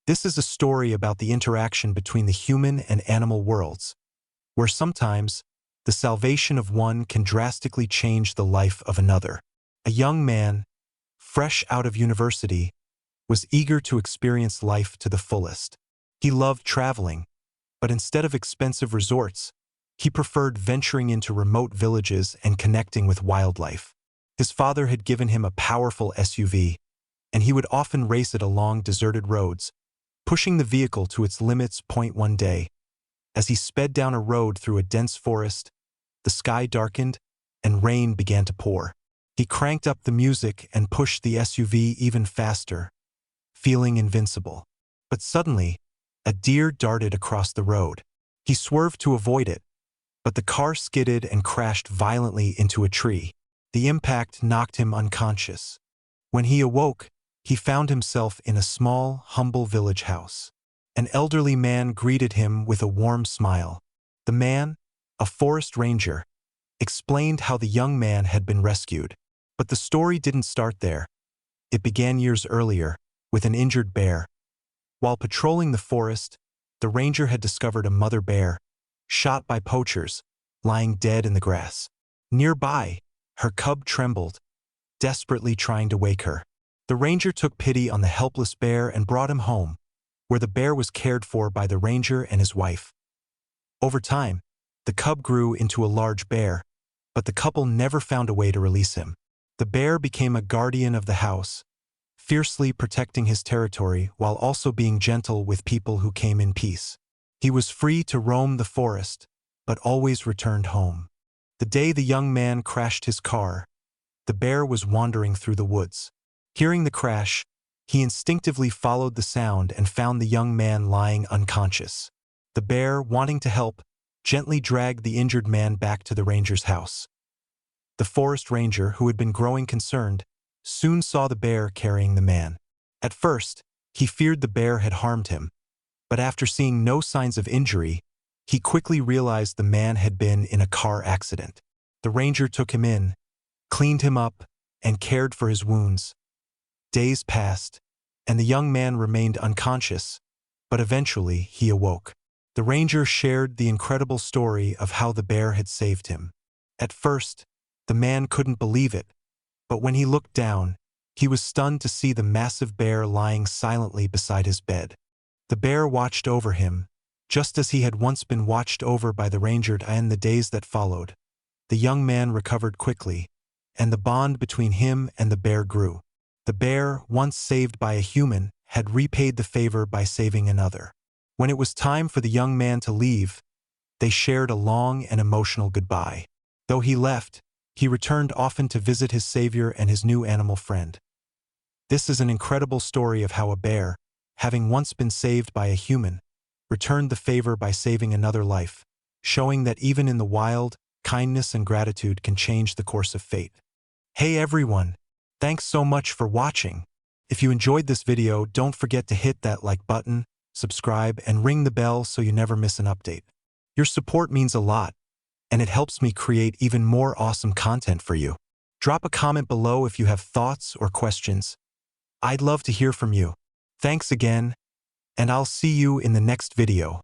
This is a story about the interaction between the human and animal worlds, where sometimes the salvation of one can drastically change the life of another. A young man, fresh out of university, was eager to experience life to the fullest. He loved traveling, but instead of expensive resorts, he preferred venturing into remote villages and connecting with wildlife. His father had given him a powerful SUV, and he would often race it along deserted roads, pushing the vehicle to its limits. One day, as he sped down a road through a dense forest, the sky darkened and rain began to pour. He cranked up the music and pushed the SUV even faster, feeling invincible. But suddenly, a deer darted across the road. He swerved to avoid it, but the car skidded and crashed violently into a tree. The impact knocked him unconscious. When he awoke, he found himself in a small, humble village house. An elderly man greeted him with a warm smile. The man, a forest ranger, explained how the young man had been rescued. But the story didn't start there. It began years earlier, with an injured bear. While patrolling the forest, the ranger had discovered a mother bear, shot by poachers, lying dead in the grass. Nearby, her cub trembled, desperately trying to wake her. The ranger took pity on the helpless bear and brought him home, where the bear was cared for by the ranger and his wife. Over time, the cub grew into a large bear, but the couple never found a way to release him. The bear became a guardian of the house, fiercely protecting his territory while also being gentle with people who came in peace. He was free to roam the forest, but always returned home. The day the young man crashed his car, the bear was wandering through the woods. Hearing the crash, he instinctively followed the sound and found the young man lying unconscious. The bear, wanting to help, gently dragged the injured man back to the ranger's house. The forest ranger, who had been growing concerned, soon saw the bear carrying the man. At first, he feared the bear had harmed him, but after seeing no signs of injury, he quickly realized the man had been in a car accident. The ranger took him in, cleaned him up, and cared for his wounds. Days passed, and the young man remained unconscious, but eventually he awoke. The ranger shared the incredible story of how the bear had saved him. At first, the man couldn't believe it, but when he looked down, he was stunned to see the massive bear lying silently beside his bed. The bear watched over him, just as he had once been watched over by the ranger. In the days that followed, the young man recovered quickly, and the bond between him and the bear grew. The bear, once saved by a human, had repaid the favor by saving another. When it was time for the young man to leave, they shared a long and emotional goodbye. Though he left, he returned often to visit his savior and his new animal friend. This is an incredible story of how a bear, having once been saved by a human, returned the favor by saving another life, showing that even in the wild, kindness and gratitude can change the course of fate. Hey everyone! Thanks so much for watching. If you enjoyed this video, don't forget to hit that like button, subscribe, and ring the bell so you never miss an update. Your support means a lot, and it helps me create even more awesome content for you. Drop a comment below if you have thoughts or questions. I'd love to hear from you. Thanks again, and I'll see you in the next video.